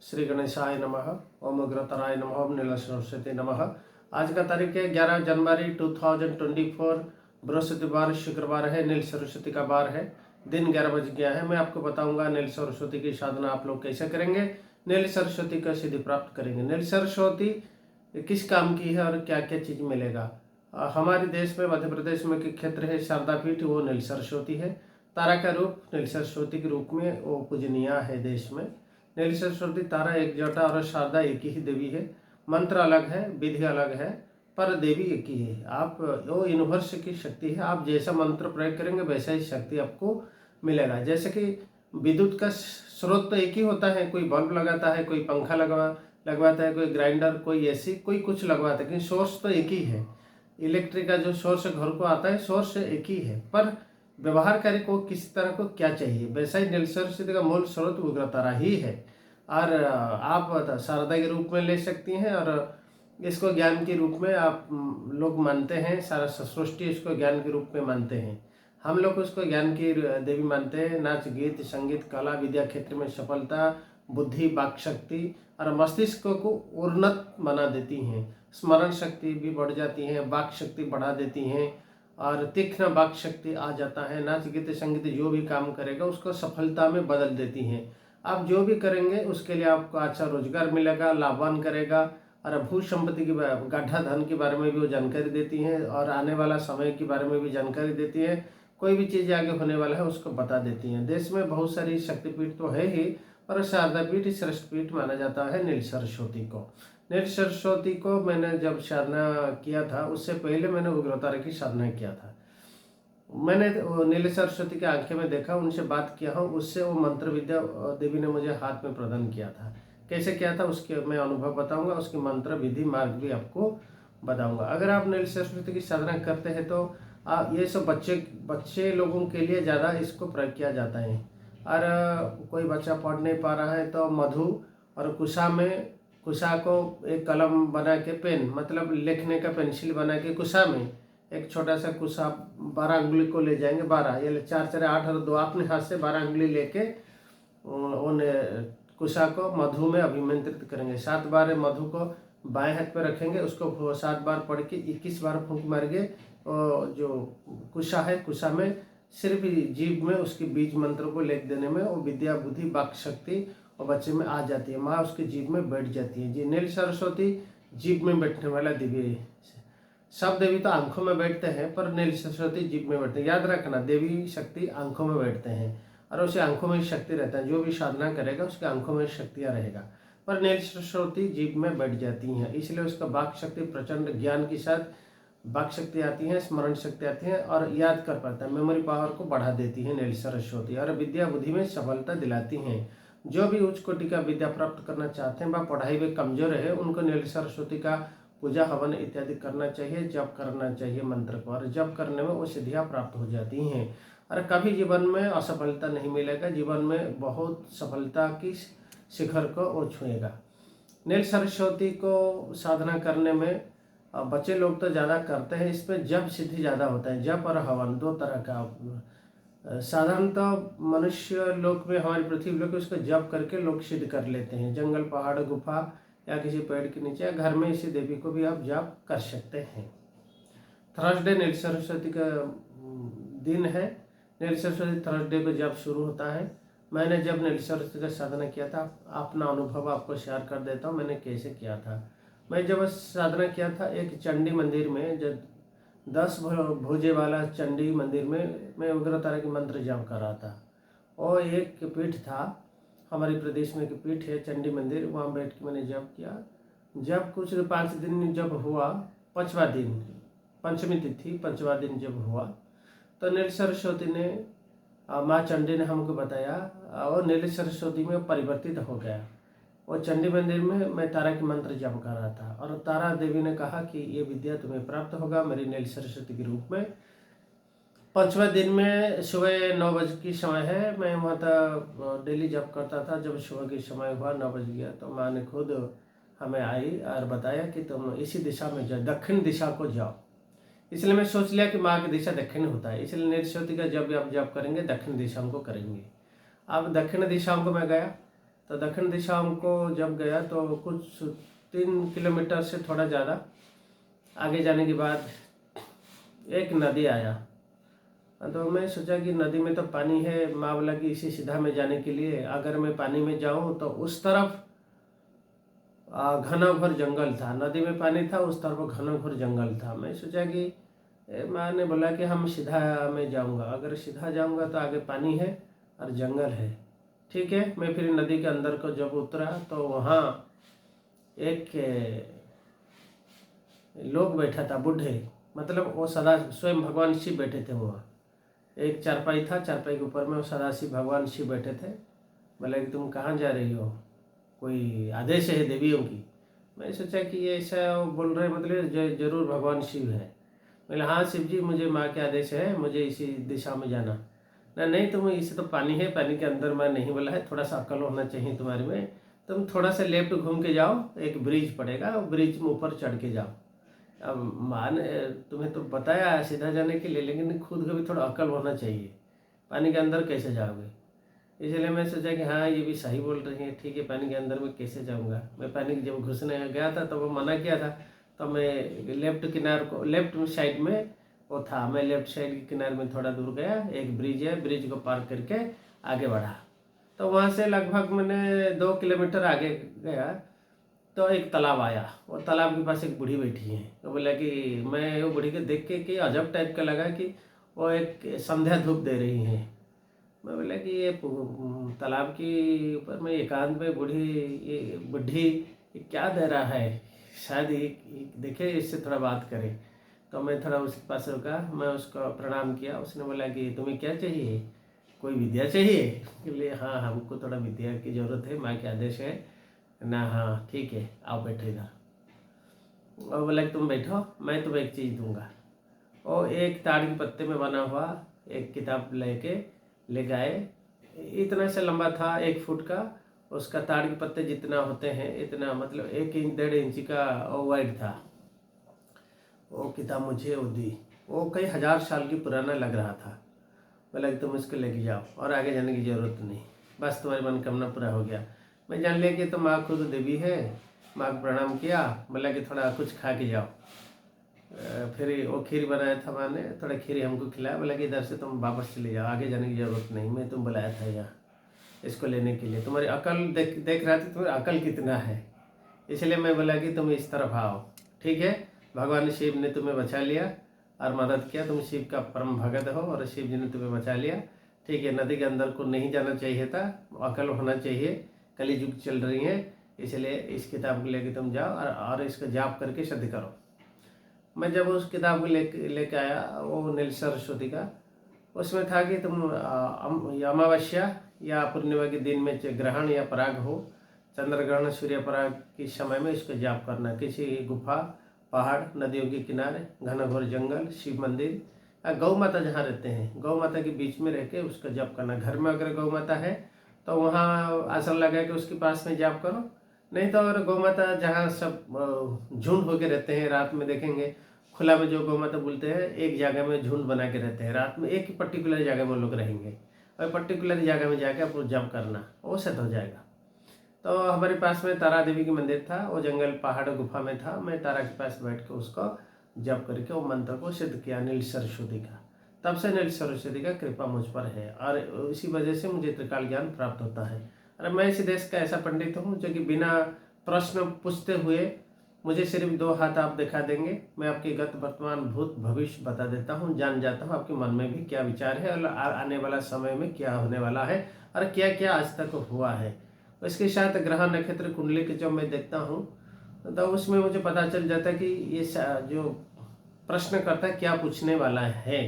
श्री गणेशाय नमः। ओम अग्रतराय नमः। ओम नीला सरस्वती नमः। आज का तारीख है 11 जनवरी 2024। बृहस्पतिवार शुक्रवार है। नील सरस्वती का वार है। दिन 11 बज गया है। मैं आपको बताऊंगा नील सरस्वती की साधना आप लोग कैसे करेंगे, नील सरस्वती का सिद्धि प्राप्त करेंगे। नील सरस्वती किस काम की है और क्या क्या चीज मिलेगा। हमारे देश में मध्य प्रदेश में के क्षेत्र है शारदा पीठ, वो नील सरस्वती है। तारा का रूप नील सरस्वती के रूप में वो पूजनीय है देश में। नील सरस्वती तारा एक जटा और शारदा एक ही देवी है। मंत्र अलग है, विधि अलग है, पर देवी एक ही है। आप वो यूनिवर्स की शक्ति है। आप जैसा मंत्र प्रयोग करेंगे वैसा ही शक्ति आपको मिलेगा। जैसे कि विद्युत का स्रोत तो एक ही होता है, कोई बल्ब लगाता है, कोई पंखा लगवाता है, कोई ग्राइंडर, कोई एसी, कोई कुछ लगवाता है, लेकिन सोर्स तो एक ही है। इलेक्ट्रिक का जो सोर्स घर को आता है सोर्स एक ही है, पर व्यवहारकारी को किस तरह को क्या चाहिए वैसा ही नील सरस्वती का मूल स्रोत उग्रतारा ही है। और आप शारदा के रूप में ले सकती हैं और इसको ज्ञान के रूप में आप लोग मानते हैं। सारा सृष्टि इसको ज्ञान के रूप में मानते हैं। हम लोग उसको ज्ञान की देवी मानते हैं। नाच गीत संगीत कला विद्या क्षेत्र में सफलता, बुद्धि वाक शक्ति और मस्तिष्क को उन्नत बना देती हैं। स्मरण शक्ति भी बढ़ जाती है, वाक शक्ति बढ़ा देती हैं और तीक्ष्ण वाक शक्ति आ जाता है। नाच गीत संगीत जो भी काम करेगा उसको सफलता में बदल देती हैं। आप जो भी करेंगे उसके लिए आपको अच्छा रोजगार मिलेगा, लाभवान करेगा। और भू संपत्ति की गड्ढा धन के बारे में भी वो जानकारी देती हैं और आने वाला समय के बारे में भी जानकारी देती है। कोई भी चीज़ आगे होने वाला है उसको बता देती हैं। देश में बहुत सारी शक्तिपीठ तो है ही, पर शारदा पीठ श्रेष्ठ पीठ माना जाता है नील सरस्वती को। नील सरस्वती को मैंने जब साधना किया था उससे पहले मैंने उग्रतारा की साधना किया था। मैंने नील सरस्वती के आंखें में देखा, उनसे बात किया हूँ, उससे वो मंत्र विद्या देवी ने मुझे हाथ में प्रदान किया था। कैसे किया था उसके मैं अनुभव बताऊंगा, उसकी मंत्र विधि मार्ग भी आपको बताऊंगा। अगर आप नील सरस्वती की साधना करते हैं तो ये सब बच्चे लोगों के लिए ज़्यादा इसको प्रयोग किया जाता है। और कोई बच्चा पढ़ नहीं पा रहा है तो मधु और कुशा को एक कलम बना के, पेन मतलब लिखने का पेंसिल बना के कुशा में एक छोटा सा कुशा 12 अंगुली को ले जाएंगे। 12 ये 4 4 8 और 2 अपने हाथ से 12 अंगुली लेके उन कुशा को मधु में अभिमंत्रित करेंगे। 7 बार मधु को बाएं हाथ पे रखेंगे, उसको 7 बार पढ़ के 21 बार फूंक मारेंगे। जो कुशा है कुशा में सिर्फ जीभ में उसके बीज मंत्र को लिख देने में वो विद्या बुद्धि वाक शक्ति और बच्चे में आ जाती है। माँ उसकी जीभ में बैठ जाती है। जी नील सरस्वती जीभ में बैठने वाला देवी। सब देवी तो आंखों में बैठते हैं, पर नील सरस्वती जीभ में बैठते हैं। याद रखना, देवी शक्ति आंखों में बैठते हैं और उसे आंखों में शक्ति रहता है। जो भी साधना करेगा उसके आंखों में शक्तियाँ रहेगा, पर नील सरस्वती जीभ में बैठ जाती हैं, इसलिए उसका वाक शक्ति प्रचंड ज्ञान के साथ वाक शक्ति आती है, स्मरण शक्ति आती है और याद कर पाता है। मेमोरी पावर को बढ़ा देती है नील सरस्वती और विद्या बुद्धि में सफलता दिलाती हैं। जो भी उच्च कोटि का विद्या प्राप्त करना चाहते हैं, वह पढ़ाई में कमजोर है, उनको नील सरस्वती का पूजा हवन इत्यादि करना चाहिए, जप करना चाहिए मंत्र को, और जप करने में वो सिद्धियाँ प्राप्त हो जाती हैं। और कभी जीवन में असफलता नहीं मिलेगा, जीवन में बहुत सफलता की शिखर को वो छुएगा। नील सरस्वती को साधना करने में बच्चे लोग तो ज़्यादा करते हैं। इसमें जप सिद्धि ज़्यादा होता है। जप और हवन 2 तरह का। साधारणतः मनुष्य लोक में, हमारी पृथ्वी लोक में, उसको जप करके लोग सिद्ध कर लेते हैं। जंगल पहाड़ गुफा या किसी पेड़ के नीचे या घर में इसी देवी को भी आप जप कर सकते हैं। थर्सडे नील सरस्वती का दिन है। नील सरस्वती थर्सडे को जब शुरू होता है। मैंने जब नील सरस्वती का साधना किया था, अपना अनुभव आपको शेयर कर देता हूँ मैंने कैसे किया था। मैं जब साधना किया था एक चंडी मंदिर में, जब 10 भुजे वाला चंडी मंदिर में मैं उग्रतारा की मंत्र जप कर रहा था। और एक पीठ था हमारे प्रदेश में, एक पीठ है चंडी मंदिर, वहाँ बैठ के मैंने जप किया। जब कुछ 5 दिन जब हुआ, 5वां दिन पंचमी तिथि 5वां दिन जब हुआ तो नील सरस्वती ने, माँ चंडी ने हमको बताया और नील सरस्वती में परिवर्तित हो गया। और चंडी मंदिर में मैं तारा की मंत्र जप कर रहा था और तारा देवी ने कहा कि ये विद्या तुम्हें प्राप्त होगा मेरी नील सरस्वती के रूप में। 5वें दिन में सुबह 9 बजे की समय है। मैं वहाँ था डेली जप करता था। जब सुबह के समय हुआ 9 बज गया तो माँ ने खुद हमें आई और बताया कि तुम इसी दिशा में जाओ, दक्षिण दिशा को जाओ। इसलिए मैं सोच लिया कि माँ की दिशा दक्षिण होता है, इसलिए नील सरस्वती का जब भी आप जप करेंगे दक्षिण दिशा को करेंगे। अब दक्षिण दिशा को मैं गया तो दक्षिण दिशा हमको जब गया तो कुछ 3 किलोमीटर से थोड़ा ज़्यादा आगे जाने के बाद एक नदी आया। तो मैं सोचा कि नदी में तो पानी है, माँ बोला कि इसी सीधा में जाने के लिए अगर मैं पानी में जाऊँ तो उस तरफ घना घोर जंगल था, नदी में पानी था, उस तरफ घना घोर जंगल था। मैं सोचा कि माँ ने बोला कि हम सीधा में जाऊंगा, अगर सीधा जाऊंगा तो आगे पानी है और जंगल है। ठीक है, मैं फिर नदी के अंदर को जब उतरा तो वहाँ एक लोग बैठा था, बूढ़े, मतलब वो सदा स्वयं भगवान शिव बैठे थे। वहाँ एक चारपाई था, चारपाई के ऊपर में वो सदाशिव भगवान शिव बैठे थे। बोला कि तुम कहाँ जा रही हो, कोई आदेश है देवियों की? मैं सोचा कि ये ऐसा बोल रहे मतलब जरूर भगवान शिव है। बोले हाँ शिव जी, मुझे माँ के आदेश है, मुझे इसी दिशा में जाना। ना नहीं, तुम इसे तो पानी है, पानी के अंदर मैं नहीं बोला है, थोड़ा सा अक्ल होना चाहिए तुम्हारे में। तुम थोड़ा सा लेफ्ट घूम के जाओ, एक ब्रिज पड़ेगा, ब्रिज में ऊपर चढ़ के जाओ। अब माँ ने तुम्हें तो बताया सीधा जाने के लिए, लेकिन खुद को भी थोड़ा अक्ल होना चाहिए, पानी के अंदर कैसे जाओगे? इसलिए मैं सोचा कि हाँ ये भी सही बोल रही है, ठीक है, पानी के अंदर में कैसे जाऊँगा। मैं पानी के जब घुसने गया था तो वो मना किया था, तो मैं लेफ्ट किनार को, लेफ्ट साइड में वो था, मैं लेफ्ट साइड के किनारे में थोड़ा दूर गया, एक ब्रिज है, ब्रिज को पार करके आगे बढ़ा। तो वहाँ से लगभग मैंने 2 किलोमीटर आगे गया तो एक तालाब आया। वो तालाब के पास एक बूढ़ी बैठी है। तो बोला कि मैं वो बूढ़ी को देख के कि अजब टाइप का लगा कि वो एक संध्या धूप दे रही हैं। मैं बोला कि ये तालाब के ऊपर में एकांत में बूढ़ी, ये बुढ़ी ये क्या दे रहा है, शायद देखे इससे थोड़ा बात करें। तो मैं थोड़ा उसके पास रुका, मैं उसको प्रणाम किया। उसने बोला कि तुम्हें क्या चाहिए, कोई विद्या चाहिए? बोले हाँ हमको थोड़ा विद्या की ज़रूरत है, माँ के आदेश है ना। हाँ ठीक है, आओ बैठो इधर। और बोला कि तुम बैठो, मैं तुम्हें एक चीज़ दूंगा। और एक ताड़ के पत्ते में बना हुआ एक किताब ले गए। इतना से लंबा था, 1 फुट का, उसका ताड़ के पत्ते जितना होते हैं इतना, मतलब 1 इंच 1.5 इंच का वाइड था। वो किताब मुझे वो दी, वो कई हजार साल की पुराना लग रहा था। बोला कि तुम इसको लेके जाओ और आगे जाने की ज़रूरत नहीं, बस तुम्हारी मनोकामना पूरा हो गया। मैं जान लिया कि तो माँ खुद देवी है। माँ को प्रणाम किया, बोला कि थोड़ा कुछ खा के जाओ। फिर वो खीर बनाया था माँ ने, थोड़ा खीर हमको खिलाया। बोला कि इधर से तुम वापस चले जाओ, आगे जाने की ज़रूरत नहीं, मैं तुम बुलाया था यहाँ इसको लेने के लिए। तुम्हारी अकल देख रहा था, तुम्हारी अकल कितना है, इसलिए मैं बोला कि तुम इस तरफ आओ। ठीक है, भगवान शिव ने तुम्हें बचा लिया और मदद किया, तुम शिव का परम भगत हो और शिव जी ने तुम्हें बचा लिया। ठीक है, नदी के अंदर को नहीं जाना चाहिए था, अकल होना चाहिए, कली युग चल रही है, इसलिए इस किताब को लेके तुम जाओ और इसका जाप करके सिद्ध करो। मैं जब उस किताब को लेके आया, वो नील सरस्वती का, उसमें था कि तुम अमावस्या या पूर्णिमा के दिन में ग्रहण या पराग हो, चंद्र ग्रहण सूर्य पराग के समय में इसको जाप करना। किसी गुफा, पहाड़, नदियों के किनारे, घना घोर जंगल, शिव मंदिर या गौ माता जहाँ रहते हैं, गौ माता के बीच में रह के उसका जाप करना। घर में अगर गौ माता है तो वहाँ आसन लगा के उसके पास में जाप करो, नहीं तो अगर गौ माता जहाँ सब झुंड होके रहते हैं, रात में देखेंगे खुला में जो गौ माता बोलते हैं, एक जगह में झुंड बना के रहते हैं, रात में एक ही पर्टिकुलर जगह में लोग रहेंगे और पर्टिकुलर जगह में जाके आपको जप करना, वो सेट हो जाएगा। तो हमारे पास में तारा देवी की मंदिर था, वो जंगल पहाड़ गुफा में था। मैं तारा के पास बैठ के उसको जप करके वो मंत्र को सिद्ध किया नील सरस्वती का। तब से नील सरस्वती का कृपा मुझ पर है और इसी वजह से मुझे त्रिकाल ज्ञान प्राप्त होता है। अरे मैं इस देश का ऐसा पंडित हूँ जो कि बिना प्रश्न पूछते हुए मुझे सिर्फ 2 हाथ आप दिखा देंगे, मैं आपके गत वर्तमान भूत भविष्य बता देता हूँ, जान जाता हूँ आपके मन में भी क्या विचार है और आने वाला समय में क्या होने वाला है और क्या क्या आज तक हुआ है। इसके साथ ग्रह नक्षत्र कुंडली के जब मैं देखता हूँ तो उसमें मुझे पता चल जाता है कि ये जो प्रश्न करता है क्या पूछने वाला है,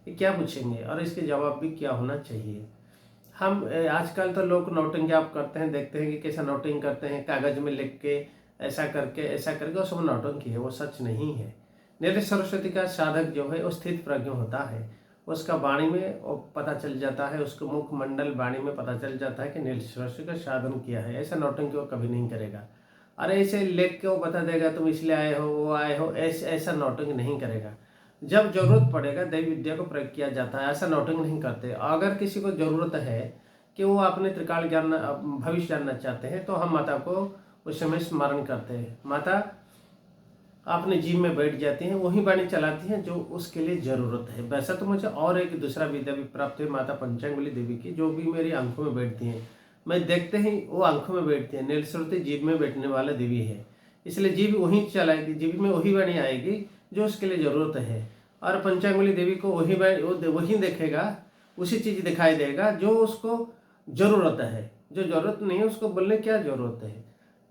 ये क्या पूछेंगे और इसके जवाब भी क्या होना चाहिए। हम आजकल तो लोग नोटिंग आप करते हैं, देखते हैं कि कैसा नोटिंग करते हैं, कागज में लिख के ऐसा करके वो सब नौटंकी है, वो सच नहीं है। नील सरस्वती का साधक जो है वो स्थित प्रज्ञ होता है, उसका वाणी में वो पता चल जाता है, उसके मुख मंडल वाणी में पता चल जाता है कि नील सरस्वती का साधन किया है। ऐसा नौटंकी वो कभी नहीं करेगा। अरे ऐसे लिख के वो बता देगा तुम इसलिए आए हो, वो आए हो, ऐसा नौटंकी नहीं करेगा। जब जरूरत पड़ेगा दैव विद्या को प्रयोग किया जाता है, ऐसा नौटंकी नहीं करते। अगर किसी को जरूरत है कि वो अपने त्रिकाल ज्ञान भविष्य जानना चाहते हैं, तो हम माता को उस समय स्मरण करते हैं। माता अपने जीव में बैठ जाती हैं, वही वाणी चलाती हैं जो उसके लिए जरूरत है। वैसा तो मुझे और एक दूसरा विद्या भी प्राप्त हुई माता पंचांगुली देवी की, जो भी मेरी आंखों में बैठती हैं। मैं देखते ही वो आंखों में बैठती है। नीलश्रुति जीव में बैठने वाला देवी है, इसलिए जीव वही चलाएगी, जीव में वही वाणी आएगी जो उसके लिए जरूरत है। और पंचांगुली देवी को वही देखेगा, उसी चीज दिखाई देगा जो उसको जरूरत है। जो जरूरत नहीं है उसको बोलने क्या जरूरत है।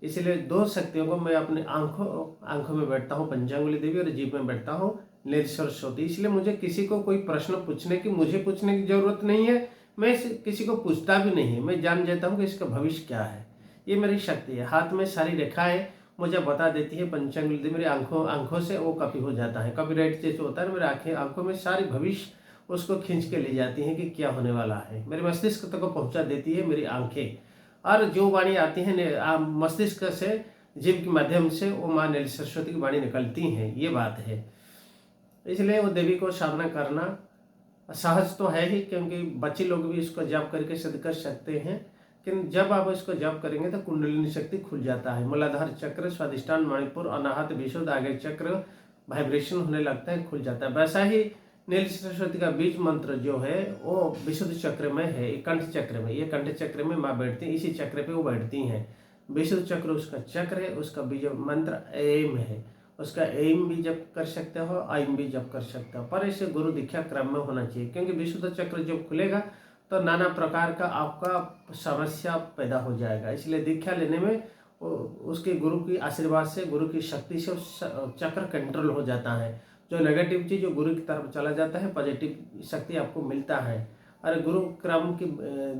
इसलिए दो शक्तियों को मैं अपने आंखों में बैठता हूँ, पंचांगुली देवी, और जीभ में बैठता हूँ नील सरस्वती। इसलिए मुझे किसी को कोई प्रश्न पूछने की जरूरत नहीं है। मैं किसी को पूछता भी नहीं है। मैं जान जाता हूँ कि इसका भविष्य क्या है। ये मेरी शक्ति है। हाथ में सारी रेखाएं मुझे बता देती है पंचांगुली देवी। मेरी आंखों से वो कॉपी हो जाता है, कॉपीराइट जैसे होता है। मेरी आंखों में सारी भविष्य उसको खींच के ले जाती हैं कि क्या होने वाला है। मेरे मस्तिष्क तक को पहुंचा देती है मेरी आंखें। और जो वाणी आती है मस्तिष्क से, जीव के माध्यम से, वो माँ नील सरस्वती की वाणी निकलती हैं। ये बात है। इसलिए वो देवी को साधना करना सहज तो है ही, क्योंकि बच्चे लोग भी इसको जप करके सिद्ध कर सकते हैं। लेकिन जब आप इसको जप करेंगे तो कुंडलिनी शक्ति खुल जाता है। मूलाधार चक्र, स्वादिष्ठान, मणिपुर, अनाहत, विशुद्ध, आगे चक्र वाइब्रेशन होने लगता है, खुल जाता है। वैसा ही नील सरस्वती का बीज मंत्र जो है वो विशुद्ध चक्र में है, कंठ चक्र में। ये कंठ चक्र में माँ बैठती है, इसी चक्र पे वो बैठती हैं। विशुद्ध चक्र उसका चक्र है, उसका बीज मंत्र एम है। उसका एम भी जप कर सकते हो, आइम भी जप कर सकते हो, पर इसे गुरु दीक्षा क्रम में होना चाहिए। क्योंकि विशुद्ध चक्र जब खुलेगा तो नाना प्रकार का आपका समस्या पैदा हो जाएगा। इसलिए दीक्षा लेने में उसके गुरु की आशीर्वाद से, गुरु की शक्ति से चक्र कंट्रोल हो जाता है। जो नेगेटिव चीज जो गुरु की तरफ चला जाता है, पॉजिटिव शक्ति आपको मिलता है। और गुरु क्रम की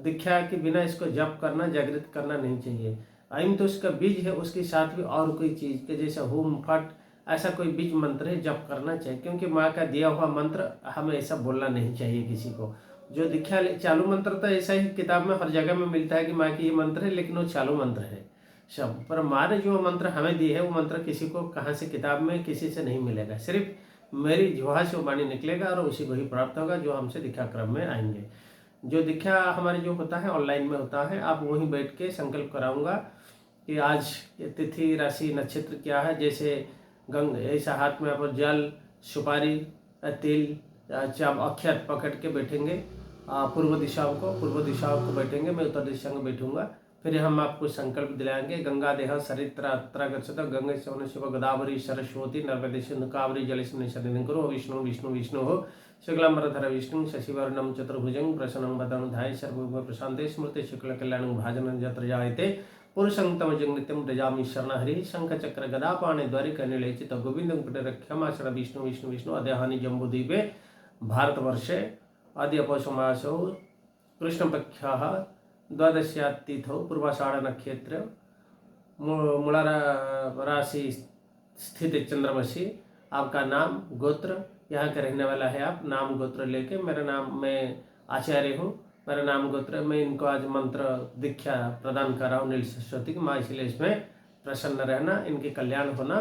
दीक्षा के बिना इसको जप करना, जागृत करना नहीं चाहिए। आइम तो उसका बीज है, उसके साथ भी और कोई चीज के जैसे होम फट ऐसा कोई बीज मंत्र है, जप करना चाहिए। क्योंकि माँ का दिया हुआ मंत्र हमें ऐसा बोलना नहीं चाहिए किसी को। जो दीक्षा चालू मंत्र तो ऐसा ही किताब में हर जगह में मिलता है कि माँ की ये मंत्र है, लेकिन वो चालू मंत्र है सब। पर माँ ने जो मंत्र हमें दी है वो मंत्र किसी को कहाँ से किताब में किसी से नहीं मिलेगा। सिर्फ मेरी जिह्वा से वो वाणी निकलेगा और उसी को ही प्राप्त होगा जो हमसे दीक्षा क्रम में आएंगे। जो दीक्षा हमारे जो होता है ऑनलाइन में होता है, आप वहीं बैठ के संकल्प कराऊंगा कि आज तिथि, राशि, नक्षत्र क्या है। जैसे ऐसा हाथ में आप जल, सुपारी, तिल, चाप, अक्षत पकड़ के बैठेंगे। पूर्व दिशाओं को बैठेंगे, मैं उत्तर दिशा में बैठूंगा। फिर हम आपको संकल्प दिलाएंगे। गंगा देह सरित्र गच्छत, गंगे सवन शिव गोदावरी सरस्वती नर्मदे सिंधु कावेरी जलेस्मिन् सन्निधिं कुरु। विष्णु विष्णु विष्णु हो शुक्लांबरधर विष्णु शशिवर्णं चतुर्भुजं प्रसन्नं वदनं ध्यायेत् सर्वविघ्न प्रशान्ते स्मृते शुक्ल कल्याणं भाजनं यत्र जायते पुरुषं तमजं नित्यं व्रजामि शरणहरिः। शंख चक्र गदा पाणे द्वारिका निलयचित गोविन्दं पुनरक्षमाशरण विष्णु विष्णु विष्णु। अद्याहानि जम्बूद्वीपे भारतवर्षे आद्य पौषमासौ कृष्णपक्षः द्वादश्यातिथौ पूर्वाषाढ़ नक्षत्र मूला राशि स्थित चंद्रमसी। आपका नाम, गोत्र, यहाँ का रहने वाला है आप। नाम गोत्र लेके, मेरा नाम, मैं आचार्य हूँ, मेरा नाम गोत्र, मैं इनको आज मंत्र दीक्षा प्रदान कर रहा हूँ नील सरस्वती की माँ। इसलिए इसमें प्रसन्न रहना, इनके कल्याण होना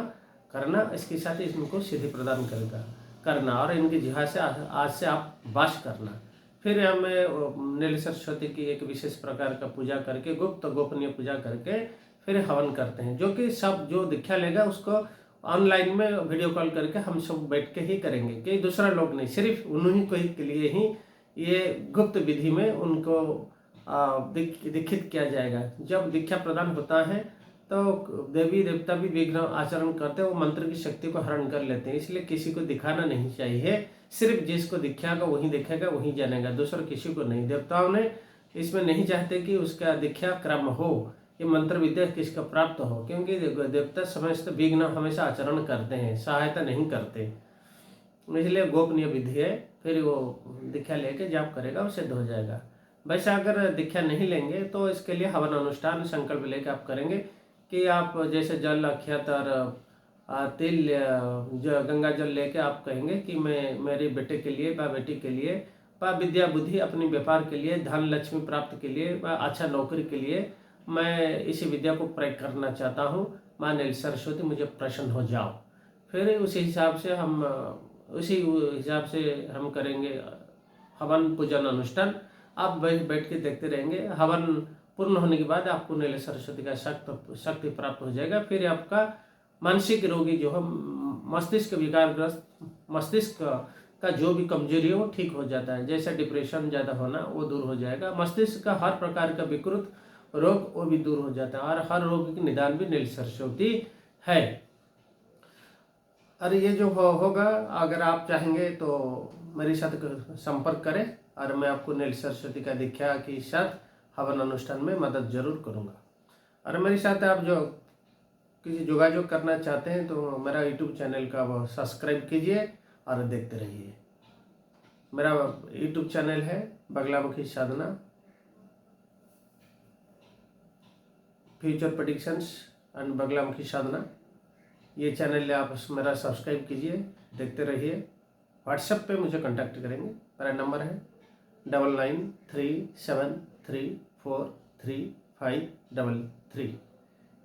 करना, इसके साथ ही इनको सिद्धि प्रदान करना और इनकी जिहा से आज से आप वास करना। फिर हमें नील सरस्वती की एक विशेष प्रकार का पूजा करके, गुप्त गोपनीय पूजा करके फिर हवन करते हैं, जो कि सब जो दीक्षा लेगा उसको ऑनलाइन में वीडियो कॉल करके हम सब बैठ के ही करेंगे। कि दूसरा लोग नहीं, सिर्फ उन्हीं को के लिए ही ये गुप्त विधि में उनको दीक्षित किया जाएगा। जब दीक्षा प्रदान होता है तो देवी देवता भी विघ्न आचरण करते हैं, वो मंत्र की शक्ति को हरण कर लेते हैं। इसलिए किसी को दिखाना नहीं चाहिए। सिर्फ जिसको दिखेगा वही देखेगा, वही जानेगा, दूसरा किसी को नहीं। देवताओं ने इसमें नहीं चाहते कि उसका दीक्षा क्रम हो, ये मंत्र विद्या किसका प्राप्त हो, क्योंकि देवता समस्त विघ्न हमेशा आचरण करते हैं, सहायता नहीं करते। इसलिए गोपनीय विधि है। फिर वो दीक्षा लेके जाप करेगा, वो सिद्ध हो जाएगा। वैसे अगर दीक्षा नहीं लेंगे तो इसके लिए हवन अनुष्ठान संकल्प लेके आप करेंगे कि आप जैसे जल, अक्षत और तिल, गंगा जल लेके आप कहेंगे कि मैं मेरे बेटे के लिए व बेटी के लिए व विद्या बुद्धि, अपने व्यापार के लिए, धन लक्ष्मी प्राप्त के लिए व अच्छा नौकरी के लिए मैं इसी विद्या को प्रयोग करना चाहता हूँ। माँ नील सरस्वती मुझे प्रसन्न हो जाओ। फिर उसी हिसाब से हम करेंगे हवन पूजन अनुष्ठान। आप बैठ के देखते रहेंगे। हवन पूर्ण होने के बाद आपको नील सरस्वती का शक्ति प्राप्त हो जाएगा। फिर आपका मानसिक रोगी जो है, मस्तिष्क विकारग्रस्त मस्तिष्क का जो भी कमजोरी है वो ठीक हो जाता है। जैसे डिप्रेशन ज़्यादा होना वो दूर हो जाएगा। मस्तिष्क का हर प्रकार का विकृत रोग वो भी दूर हो जाता है, और हर रोग की निदान भी नील सरस्वती है। और ये जो होगा, अगर आप चाहेंगे तो मेरे साथ संपर्क करें, और मैं आपको नील सरस्वती का दीक्षा के साथ हवन अनुष्ठान में मदद जरूर करूँगा। और मेरे साथ आप जो किसी योगायोग करना चाहते हैं तो मेरा यूट्यूब चैनल का वो सब्सक्राइब कीजिए और देखते रहिए। मेरा यूट्यूब चैनल है बगलामुखी साधना, फ्यूचर प्रेडिक्शंस एंड बगलामुखी साधना। ये चैनल आप मेरा सब्सक्राइब कीजिए, देखते रहिए। व्हाट्सएप पे मुझे कांटेक्ट करेंगे। मेरा नंबर है 9937343533।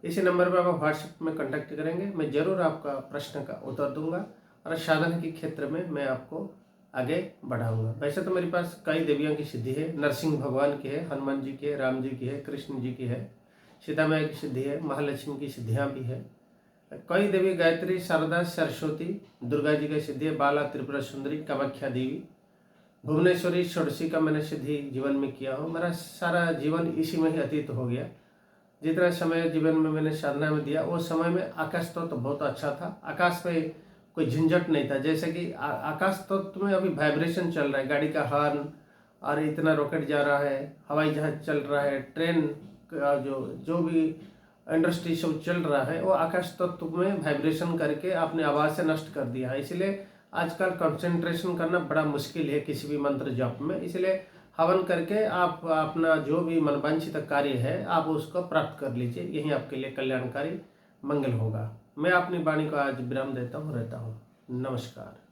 इसी नंबर पर आप व्हाट्सएप में कांटेक्ट करेंगे, मैं ज़रूर आपका प्रश्न का उत्तर दूंगा, और साधना के क्षेत्र में मैं आपको आगे बढ़ाऊंगा। वैसे तो मेरे पास कई देवियों की सिद्धि है। नरसिंह भगवान की है, हनुमान जी की है, राम जी की है, कृष्ण जी की है, सीता मैया की सिद्धि है, महालक्ष्मी की सिद्धियाँ भी है। कई देवी गायत्री, शारदा, सरस्वती, दुर्गा जी की सिद्धि है, बाला, त्रिपुरा सुंदरी, कामाख्या देवी, भुवनेश्वरी, षोडशी का मैंने सिद्धि जीवन में किया हूँ। मेरा सारा जीवन इसी में ही अतीत हो गया। जितना समय जीवन में मैंने साधना में दिया, उस समय में आकाश तत्व बहुत अच्छा था। आकाश में कोई झंझट नहीं था। जैसे कि आकाश तत्व में अभी वाइब्रेशन चल रहा है, गाड़ी का हॉर्न, और इतना रॉकेट जा रहा है, हवाई जहाज चल रहा है, ट्रेन का जो भी इंडस्ट्री सब चल रहा है, वो आकाश तत्व में वाइब्रेशन करके अपने आवाज़ से नष्ट कर दिया है। इसलिए आजकल कंसंट्रेशन करना बड़ा मुश्किल है किसी भी मंत्र जप में। इसलिए हवन करके आप अपना जो भी मनवांछित कार्य है आप उसको प्राप्त कर लीजिए। यही आपके लिए कल्याणकारी मंगल होगा। मैं अपनी वाणी को आज विराम देता हूँ, रहता हूँ। नमस्कार।